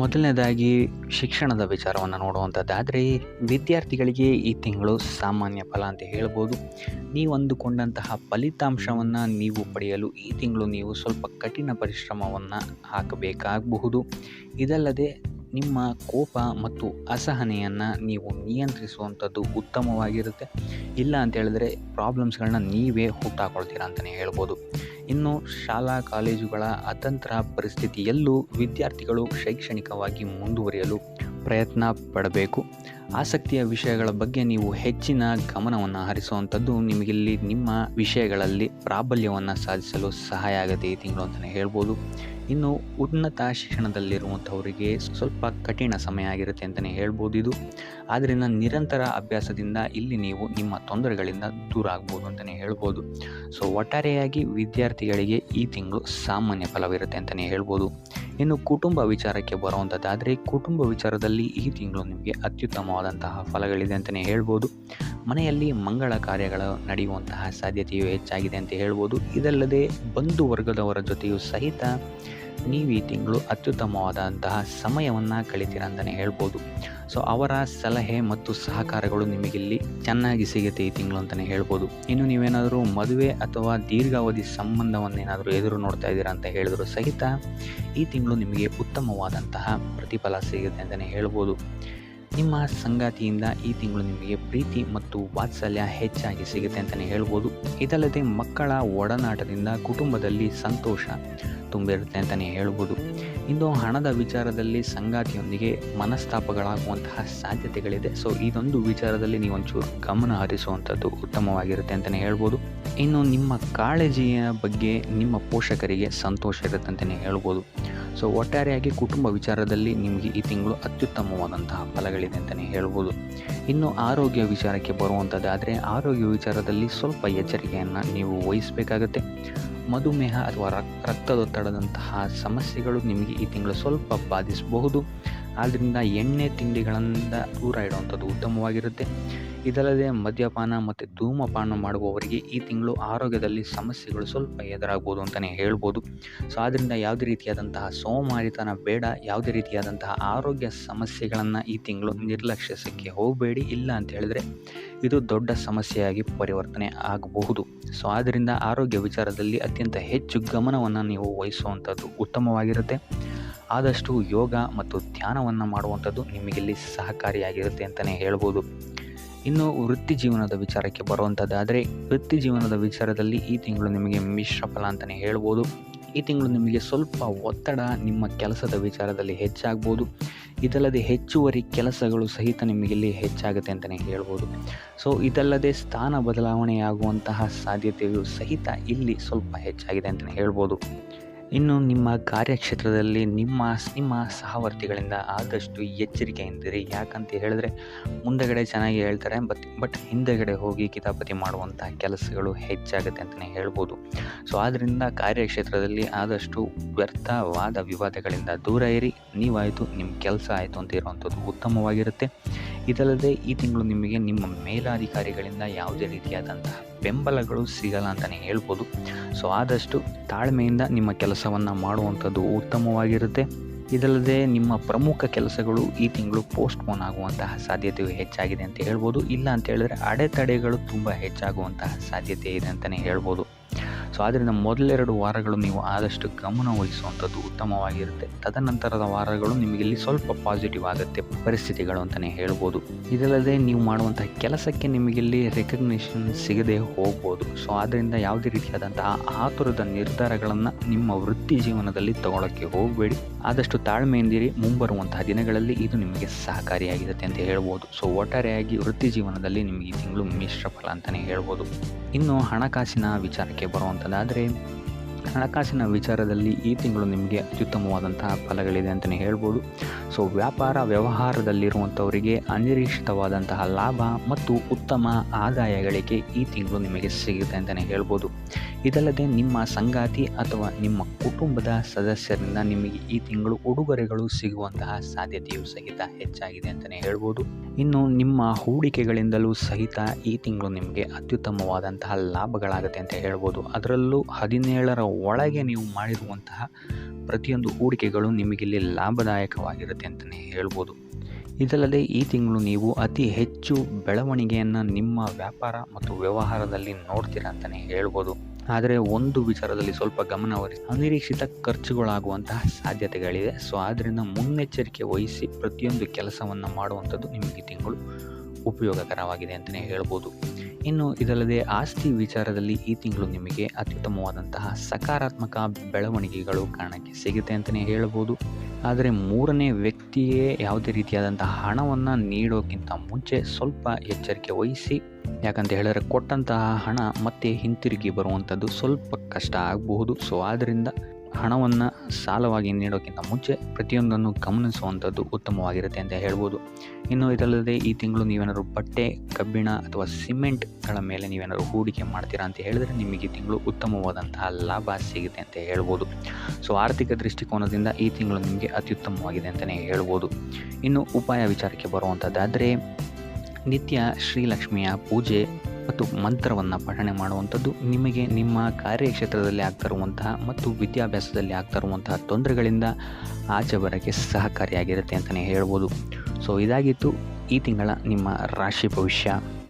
ಮೊದಲನೇದಾಗಿ ಶಿಕ್ಷಣದ ವಿಚಾರವನ್ನು ನೋಡುವಂಥದ್ದಾದರೆ ವಿದ್ಯಾರ್ಥಿಗಳಿಗೆ ಈ ತಿಂಗಳು ಸಾಮಾನ್ಯ ಫಲ ಅಂತ ಹೇಳ್ಬೋದು. ನೀವು ಅಂದುಕೊಂಡಂತಹ ಫಲಿತಾಂಶವನ್ನು ನೀವು ಪಡೆಯಲು ಈ ತಿಂಗಳು ನೀವು ಸ್ವಲ್ಪ ಕಠಿಣ ಪರಿಶ್ರಮವನ್ನು ಹಾಕಬೇಕಾಗಬಹುದು. ಇದಲ್ಲದೆ ನಿಮ್ಮ ಕೋಪ ಮತ್ತು ಅಸಹನೆಯನ್ನು ನೀವು ನಿಯಂತ್ರಿಸುವಂಥದ್ದು ಉತ್ತಮವಾಗಿರುತ್ತೆ. ಇಲ್ಲ ಅಂತ ಹೇಳಿದ್ರೆ ಪ್ರಾಬ್ಲಮ್ಸ್ಗಳನ್ನ ನೀವೇ ಹುಟ್ಟಾಕೊಳ್ತೀರಾ ಅಂತಲೇ ಹೇಳ್ಬೋದು. ಇನ್ನು ಶಾಲಾ ಕಾಲೇಜುಗಳ ಅತಂತ್ರ ಪರಿಸ್ಥಿತಿಯಲ್ಲೂ ವಿದ್ಯಾರ್ಥಿಗಳು ಶೈಕ್ಷಣಿಕವಾಗಿ ಮುಂದುವರಿಯಲು ಪ್ರಯತ್ನ ಪಡಬೇಕು. ಆಸಕ್ತಿಯ ವಿಷಯಗಳ ಬಗ್ಗೆ ನೀವು ಹೆಚ್ಚಿನ ಗಮನವನ್ನು ಹರಿಸುವಂಥದ್ದು ನಿಮಗಿಲ್ಲಿ ನಿಮ್ಮ ವಿಷಯಗಳಲ್ಲಿ ಪ್ರಾಬಲ್ಯವನ್ನು ಸಾಧಿಸಲು ಸಹಾಯ ಆಗುತ್ತೆ ಈ ತಿಂಗಳು ಅಂತಲೇ ಹೇಳ್ಬೋದು. ಇನ್ನು ಉನ್ನತ ಶಿಕ್ಷಣದಲ್ಲಿರುವಂಥವರಿಗೆ ಸ್ವಲ್ಪ ಕಠಿಣ ಸಮಯ ಆಗಿರುತ್ತೆ ಅಂತಲೇ ಹೇಳ್ಬೋದು ಇದು. ಆದ್ದರಿಂದ ನಿರಂತರ ಅಭ್ಯಾಸದಿಂದ ಇಲ್ಲಿ ನೀವು ನಿಮ್ಮ ತೊಂದರೆಗಳಿಂದ ದೂರ ಆಗ್ಬೋದು ಅಂತಲೇ ಹೇಳ್ಬೋದು. ಸೊ ಒಟ್ಟಾರೆಯಾಗಿ ವಿದ್ಯಾರ್ಥಿಗಳಿಗೆ ಈ ತಿಂಗಳು ಸಾಮಾನ್ಯ ಫಲವಿರುತ್ತೆ ಅಂತಲೇ ಹೇಳ್ಬೋದು. ಇನ್ನು ಕುಟುಂಬ ವಿಚಾರಕ್ಕೆ ಬರುವಂಥದ್ದಾದರೆ ಕುಟುಂಬ ವಿಚಾರದಲ್ಲಿ ಈ ತಿಂಗಳು ನಿಮಗೆ ಅತ್ಯುತ್ತಮವಾದಂತಹ ಫಲಗಳಿದೆ ಅಂತಲೇ ಹೇಳ್ಬೋದು. ಮನೆಯಲ್ಲಿ ಮಂಗಳ ಕಾರ್ಯಗಳು ನಡೆಯುವಂತಹ ಸಾಧ್ಯತೆಯು ಹೆಚ್ಚಾಗಿದೆ ಅಂತ ಹೇಳ್ಬೋದು. ಇದಲ್ಲದೆ ಬಂಧು ವರ್ಗದವರ ಜೊತೆಯೂ ಸಹಿತ ನೀವು ಈ ತಿಂಗಳು ಅತ್ಯುತ್ತಮವಾದಂತಹ ಸಮಯವನ್ನು ಕಳಿತೀರ ಅಂತಲೇ ಹೇಳ್ಬೋದು. ಸೊ ಅವರ ಸಲಹೆ ಮತ್ತು ಸಹಕಾರಗಳು ನಿಮಗಿಲ್ಲಿ ಚೆನ್ನಾಗಿ ಸಿಗುತ್ತೆ ಈ ತಿಂಗಳು ಅಂತಲೇ ಹೇಳ್ಬೋದು. ಇನ್ನು ನೀವೇನಾದರೂ ಮದುವೆ ಅಥವಾ ದೀರ್ಘಾವಧಿ ಸಂಬಂಧವನ್ನೇನಾದರೂ ಎದುರು ನೋಡ್ತಾ ಇದ್ದೀರಾ ಅಂತ ಹೇಳಿದ್ರು ಸಹಿತ ಈ ತಿಂಗಳು ನಿಮಗೆ ಉತ್ತಮವಾದಂತಹ ಪ್ರತಿಫಲ ಸಿಗುತ್ತೆ ಅಂತಲೇ ಹೇಳ್ಬೋದು. ನಿಮ್ಮ ಸಂಗಾತಿಯಿಂದ ಈ ತಿಂಗಳು ನಿಮಗೆ ಪ್ರೀತಿ ಮತ್ತು ವಾತ್ಸಲ್ಯ ಹೆಚ್ಚಾಗಿ ಸಿಗುತ್ತೆ ಅಂತಲೇ ಹೇಳ್ಬೋದು. ಇದಲ್ಲದೆ ಮಕ್ಕಳ ಒಡನಾಟದಿಂದ ಕುಟುಂಬದಲ್ಲಿ ಸಂತೋಷ ತುಂಬಿರುತ್ತೆ ಅಂತಲೇ ಹೇಳ್ಬೋದು. ಇನ್ನು ಹಣದ ವಿಚಾರದಲ್ಲಿ ಸಂಗಾತಿಯೊಂದಿಗೆ ಮನಸ್ತಾಪಗಳಾಗುವಂತಹ ಸಾಧ್ಯತೆಗಳಿದೆ. ಸೊ ಇದೊಂದು ವಿಚಾರದಲ್ಲಿ ನೀವು ಒಂಚೂರು ಗಮನ ಹರಿಸುವಂಥದ್ದು ಉತ್ತಮವಾಗಿರುತ್ತೆ ಅಂತಲೇ ಹೇಳ್ಬೋದು. ಇನ್ನು ನಿಮ್ಮ ಕಾಳಜಿಯ ಬಗ್ಗೆ ನಿಮ್ಮ ಪೋಷಕರಿಗೆ ಸಂತೋಷ ಇರುತ್ತೆ ಅಂತಲೇ ಹೇಳ್ಬೋದು. ಸೊ ಒಟ್ಟಾರೆಯಾಗಿ ಕುಟುಂಬ ವಿಚಾರದಲ್ಲಿ ನಿಮಗೆ ಈ ತಿಂಗಳು ಅತ್ಯುತ್ತಮವಾದಂತಹ ಫಲಗಳಿದೆ ಅಂತಲೇ ಹೇಳ್ಬೋದು. ಇನ್ನು ಆರೋಗ್ಯ ವಿಚಾರಕ್ಕೆ ಬರುವಂಥದ್ದಾದರೆ ಆರೋಗ್ಯ ವಿಚಾರದಲ್ಲಿ ಸ್ವಲ್ಪ ಎಚ್ಚರಿಕೆಯನ್ನು ನೀವು ವಹಿಸಬೇಕಾಗತ್ತೆ. ಮಧುಮೇಹ ಅಥವಾ ರಕ್ತದೊತ್ತಡದಂತಹ ಸಮಸ್ಯೆಗಳು ನಿಮಗೆ ಈ ತಿಂಗಳು ಸ್ವಲ್ಪ ಬಾಧಿಸಬಹುದು. ಆದ್ದರಿಂದ ಎಣ್ಣೆ ತಿಂಡಿಗಳಿಂದ ದೂರ ಇಡುವಂಥದ್ದು ಉತ್ತಮವಾಗಿರುತ್ತೆ. ಇದಲ್ಲದೆ ಮದ್ಯಪಾನ ಮತ್ತು ಧೂಮಪಾನ ಮಾಡುವವರಿಗೆ ಈ ತಿಂಗಳು ಆರೋಗ್ಯದಲ್ಲಿ ಸಮಸ್ಯೆಗಳು ಸ್ವಲ್ಪ ಎದುರಾಗ್ಬೋದು ಅಂತಲೇ ಹೇಳ್ಬೋದು. ಸೊ ಆದ್ದರಿಂದ ಯಾವುದೇ ರೀತಿಯಾದಂತಹ ಸೋಮಾರಿತನ ಬೇಡ. ಯಾವುದೇ ರೀತಿಯಾದಂತಹ ಆರೋಗ್ಯ ಸಮಸ್ಯೆಗಳನ್ನು ಈ ತಿಂಗಳು ನಿರ್ಲಕ್ಷಿಸಕ್ಕೆ ಹೋಗಬೇಡಿ. ಇಲ್ಲ ಅಂತ ಹೇಳಿದ್ರೆ ಇದು ದೊಡ್ಡ ಸಮಸ್ಯೆಯಾಗಿ ಪರಿವರ್ತನೆ ಆಗಬಹುದು. ಸೊ ಆದ್ದರಿಂದ ಆರೋಗ್ಯ ವಿಚಾರದಲ್ಲಿ ಅತ್ಯಂತ ಹೆಚ್ಚು ಗಮನವನ್ನು ನೀವು ವಹಿಸುವಂಥದ್ದು ಉತ್ತಮವಾಗಿರುತ್ತೆ. ಆದಷ್ಟು ಯೋಗ ಮತ್ತು ಧ್ಯಾನವನ್ನು ಮಾಡುವಂಥದ್ದು ನಿಮಗಿಲ್ಲಿ ಸಹಕಾರಿಯಾಗಿರುತ್ತೆ ಅಂತಲೇ ಹೇಳ್ಬೋದು. ಇನ್ನು ವೃತ್ತಿ ಜೀವನದ ವಿಚಾರಕ್ಕೆ ಬರುವಂಥದ್ದಾದರೆ ವೃತ್ತಿ ಜೀವನದ ವಿಚಾರದಲ್ಲಿ ಈ ತಿಂಗಳು ನಿಮಗೆ ಮಿಶ್ರ ಫಲ ಅಂತಲೇ ಹೇಳ್ಬೋದು. ಈ ತಿಂಗಳು ನಿಮಗೆ ಸ್ವಲ್ಪ ಒತ್ತಡ ನಿಮ್ಮ ಕೆಲಸದ ವಿಚಾರದಲ್ಲಿ ಹೆಚ್ಚಾಗ್ಬೋದು. ಇದಲ್ಲದೆ ಹೆಚ್ಚುವರಿ ಕೆಲಸಗಳು ಸಹಿತ ನಿಮಗಿಲ್ಲಿ ಹೆಚ್ಚಾಗುತ್ತೆ ಅಂತಲೇ ಹೇಳ್ಬೋದು. ಸೊ ಇದಲ್ಲದೆ ಸ್ಥಾನ ಬದಲಾವಣೆಯಾಗುವಂತಹ ಸಾಧ್ಯತೆಯು ಸಹಿತ ಇಲ್ಲಿ ಸ್ವಲ್ಪ ಹೆಚ್ಚಾಗಿದೆ ಅಂತಲೇ ಹೇಳ್ಬೋದು. ಇನ್ನು ನಿಮ್ಮ ಕಾರ್ಯಕ್ಷೇತ್ರದಲ್ಲಿ ನಿಮ್ಮ ಸಹವರ್ತಿಗಳಿಂದ ಆದಷ್ಟು ಎಚ್ಚರಿಕೆಯಿಂದಿರಿ. ಯಾಕಂತ ಹೇಳಿದ್ರೆ ಮುಂದಗಡೆ ಚೆನ್ನಾಗಿ ಹೇಳ್ತಾರೆ, ಬಟ್ ಹಿಂದೆಗಡೆ ಹೋಗಿ ಕಿತಾಪತಿ ಮಾಡುವಂತಹ ಕೆಲಸಗಳು ಹೆಚ್ಚಾಗುತ್ತೆ ಅಂತಲೇ ಹೇಳ್ಬೋದು. ಸೊ ಆದ್ದರಿಂದ ಕಾರ್ಯಕ್ಷೇತ್ರದಲ್ಲಿ ಆದಷ್ಟು ವ್ಯರ್ಥವಾದ ವಿವಾದಗಳಿಂದ ದೂರ ಇರಿ. ನೀವಾಯಿತು, ನಿಮ್ಮ ಕೆಲಸ ಆಯಿತು ಅಂತ ಇರುವಂಥದ್ದು ಉತ್ತಮವಾಗಿರುತ್ತೆ. ಇದಲ್ಲದೆ ಈ ತಿಂಗಳು ನಿಮಗೆ ನಿಮ್ಮ ಮೇಲಾಧಿಕಾರಿಗಳಿಂದ ಯಾವುದೇ ರೀತಿಯಾದಂತಹ ಬೆಂಬಲಗಳು ಸಿಗಲ್ಲ ಅಂತಲೇ ಹೇಳ್ಬೋದು. ಸೊ ಆದಷ್ಟು ತಾಳ್ಮೆಯಿಂದ ನಿಮ್ಮ ಕೆಲಸವನ್ನು ಮಾಡುವಂಥದ್ದು ಉತ್ತಮವಾಗಿರುತ್ತೆ. ಇದಲ್ಲದೆ ನಿಮ್ಮ ಪ್ರಮುಖ ಕೆಲಸಗಳು ಈ ತಿಂಗಳು ಪೋಸ್ಟ್ಪೋನ್ ಆಗುವಂತಹ ಸಾಧ್ಯತೆಯು ಹೆಚ್ಚಾಗಿದೆ ಅಂತ ಹೇಳ್ಬೋದು. ಇಲ್ಲ ಅಂತ ಹೇಳಿದ್ರೆ ಅಡೆತಡೆಗಳು ತುಂಬ ಹೆಚ್ಚಾಗುವಂತಹ ಸಾಧ್ಯತೆ ಇದೆ ಅಂತಲೇ ಹೇಳ್ಬೋದು. ಸೊ ಆದ್ದರಿಂದ ಮೊದಲೆರಡು ವಾರಗಳು ನೀವು ಆದಷ್ಟು ಗಮನ ವಹಿಸುವಂಥದ್ದು ಉತ್ತಮವಾಗಿರುತ್ತೆ. ತದನಂತರದ ವಾರಗಳು ನಿಮಗಿಲ್ಲಿ ಸ್ವಲ್ಪ ಪಾಸಿಟಿವ್ ಆಗುತ್ತೆ ಪರಿಸ್ಥಿತಿಗಳು ಅಂತಲೇ ಹೇಳ್ಬೋದು. ಇದಲ್ಲದೆ ನೀವು ಮಾಡುವಂತಹ ಕೆಲಸಕ್ಕೆ ನಿಮಗಿಲ್ಲಿ ರೆಕಗ್ನಿಷನ್ ಸಿಗದೆ ಹೋಗ್ಬೋದು. ಸೊ ಆದ್ದರಿಂದ ಯಾವುದೇ ರೀತಿಯಾದಂತಹ ಆತುರದ ನಿರ್ಧಾರಗಳನ್ನು ನಿಮ್ಮ ವೃತ್ತಿ ಜೀವನದಲ್ಲಿ ತಗೊಳ್ಳೋಕ್ಕೆ ಹೋಗಬೇಡಿ. ಆದಷ್ಟು ತಾಳ್ಮೆಯಿಂದಿರಿ. ಮುಂಬರುವಂತಹ ದಿನಗಳಲ್ಲಿ ಇದು ನಿಮಗೆ ಸಹಕಾರಿಯಾಗಿರುತ್ತೆ ಅಂತ ಹೇಳ್ಬೋದು. ಸೊ ಒಟ್ಟಾರೆಯಾಗಿ ವೃತ್ತಿ ಜೀವನದಲ್ಲಿ ನಿಮಗೆ ಈ ತಿಂಗಳು ಮಿಶ್ರ ಫಲ ಅಂತಲೇ ಹೇಳ್ಬೋದು. ಇನ್ನು ಹಣಕಾಸಿನ ವಿಚಾರಕ್ಕೆ ಬರುವಂಥದ್ದಾದರೆ ಹಣಕಾಸಿನ ವಿಚಾರದಲ್ಲಿ ಈ ತಿಂಗಳು ನಿಮಗೆ ಅತ್ಯುತ್ತಮವಾದಂತಹ ಫಲಗಳಿದೆ ಅಂತಲೇ ಹೇಳ್ಬೋದು. ಸೊ ವ್ಯಾಪಾರ ವ್ಯವಹಾರದಲ್ಲಿರುವಂಥವರಿಗೆ ಅನಿರೀಕ್ಷಿತವಾದಂತಹ ಲಾಭ ಮತ್ತು ಉತ್ತಮ ಆದಾಯಗಳಿಗೆ ಈ ತಿಂಗಳು ನಿಮಗೆ ಸಿಗುತ್ತೆ ಅಂತಲೇ ಹೇಳ್ಬೋದು. ಇದಲ್ಲದೆ ನಿಮ್ಮ ಸಂಗಾತಿ ಅಥವಾ ನಿಮ್ಮ ಕುಟುಂಬದ ಸದಸ್ಯರಿಂದ ನಿಮಗೆ ಈ ತಿಂಗಳು ಉಡುಗೊರೆಗಳು ಸಿಗುವಂತಹ ಸಾಧ್ಯತೆಯೂ ಸಹಿತ ಹೆಚ್ಚಾಗಿದೆ ಅಂತಲೇ ಹೇಳ್ಬೋದು. ಇನ್ನು ನಿಮ್ಮ ಹೂಡಿಕೆಗಳಿಂದಲೂ ಸಹಿತ ಈ ತಿಂಗಳು ನಿಮಗೆ ಅತ್ಯುತ್ತಮವಾದಂತಹ ಲಾಭಗಳಾಗುತ್ತೆ ಅಂತ ಹೇಳ್ಬೋದು. ಅದರಲ್ಲೂ 17ರ ಒಳಗೆ ನೀವು ಮಾಡಿರುವಂತಹ ಪ್ರತಿಯೊಂದು ಹೂಡಿಕೆಗಳು ನಿಮಗಿಲ್ಲಿ ಲಾಭದಾಯಕವಾಗಿರುತ್ತೆ ಅಂತಲೇ ಹೇಳ್ಬೋದು. ಇದಲ್ಲದೆ ಈ ತಿಂಗಳು ನೀವು ಅತಿ ಹೆಚ್ಚು ಬೆಳವಣಿಗೆಯನ್ನು ನಿಮ್ಮ ವ್ಯಾಪಾರ ಮತ್ತು ವ್ಯವಹಾರದಲ್ಲಿ ನೋಡ್ತೀರಾ ಅಂತಲೇ ಹೇಳ್ಬೋದು. ಆದರೆ ಒಂದು ವಿಚಾರದಲ್ಲಿ ಸ್ವಲ್ಪ ಗಮನಹರಿಸಿ, ಅನಿರೀಕ್ಷಿತ ಖರ್ಚುಗಳಾಗುವಂತಹ ಸಾಧ್ಯತೆಗಳಿದೆ. ಸೊ ಆದ್ದರಿಂದ ಮುನ್ನೆಚ್ಚರಿಕೆ ವಹಿಸಿ ಪ್ರತಿಯೊಂದು ಕೆಲಸವನ್ನು ಮಾಡುವಂಥದ್ದು ನಿಮಗೆ ತಿಂಗಳು ಉಪಯೋಗಕರವಾಗಿದೆ ಅಂತಲೇ ಹೇಳ್ಬೋದು. ಇನ್ನು ಇದಲ್ಲದೆ ಆಸ್ತಿ ವಿಚಾರದಲ್ಲಿ ಈ ತಿಂಗಳು ನಿಮಗೆ ಅತ್ಯುತ್ತಮವಾದಂತಹ ಸಕಾರಾತ್ಮಕ ಬೆಳವಣಿಗೆಗಳು ಕಾರಣಕ್ಕೆ ಸಿಗುತ್ತೆ ಅಂತಲೇ ಹೇಳ್ಬೋದು. ಆದರೆ ಮೂರನೇ ವ್ಯಕ್ತಿಯೇ ಯಾವುದೇ ರೀತಿಯಾದಂತಹ ಹಣವನ್ನು ನೀಡೋಕ್ಕಿಂತ ಮುಂಚೆ ಸ್ವಲ್ಪ ಎಚ್ಚರಿಕೆ ವಹಿಸಿ. ಯಾಕಂತ ಹೇಳಿದ್ರೆ ಕೊಟ್ಟಂತಹ ಹಣ ಮತ್ತೆ ಹಿಂತಿರುಗಿ ಬರುವಂಥದ್ದು ಸ್ವಲ್ಪ ಕಷ್ಟ ಆಗಬಹುದು. ಸೊ ಆದ್ದರಿಂದ ಹಣವನ್ನು ಸಾಲವಾಗಿ ನೀಡೋಕ್ಕಿಂತ ಮುಂಚೆ ಪ್ರತಿಯೊಂದನ್ನು ಗಮನಿಸುವಂಥದ್ದು ಉತ್ತಮವಾಗಿರುತ್ತೆ ಅಂತ ಹೇಳ್ಬೋದು. ಇನ್ನು ಇದಲ್ಲದೆ ಈ ತಿಂಗಳು ನೀವೇನಾದ್ರು ಬಟ್ಟೆ, ಕಬ್ಬಿಣ ಅಥವಾ ಸಿಮೆಂಟ್ಗಳ ಮೇಲೆ ನೀವೇನಾದ್ರು ಹೂಡಿಕೆ ಮಾಡ್ತೀರಾ ಅಂತ ಹೇಳಿದ್ರೆ ನಿಮಗೆ ಈ ತಿಂಗಳು ಉತ್ತಮವಾದಂತಹ ಲಾಭ ಸಿಗುತ್ತೆ ಅಂತ ಹೇಳ್ಬೋದು. ಸೊ ಆರ್ಥಿಕ ದೃಷ್ಟಿಕೋನದಿಂದ ಈ ತಿಂಗಳು ನಿಮಗೆ ಅತ್ಯುತ್ತಮವಾಗಿದೆ ಅಂತಲೇ ಹೇಳ್ಬೋದು. ಇನ್ನು ಉಪಾಯ ವಿಚಾರಕ್ಕೆ ಬರುವಂಥದ್ದಾದರೆ ನಿತ್ಯ ಶ್ರೀಲಕ್ಷ್ಮಿಯ ಪೂಜೆ ಮತ್ತು ಮಂತ್ರವನ್ನು ಪಠಣೆ ಮಾಡುವಂಥದ್ದು ನಿಮಗೆ ನಿಮ್ಮ ಕಾರ್ಯಕ್ಷೇತ್ರದಲ್ಲಿ ಆಗ್ತಿರುವಂತಹ ಮತ್ತು ವಿದ್ಯಾಭ್ಯಾಸದಲ್ಲಿ ಆಗ್ತಿರುವಂತಹ ತೊಂದರೆಗಳಿಂದ ಆಚೆ ಬರೋಕ್ಕೆ ಸಹಕಾರಿಯಾಗಿರುತ್ತೆ ಅಂತಲೇ ಹೇಳ್ಬೋದು. ಸೊ ಇದಾಗಿತ್ತು ಈ ತಿಂಗಳ ನಿಮ್ಮ ರಾಶಿ ಭವಿಷ್ಯ.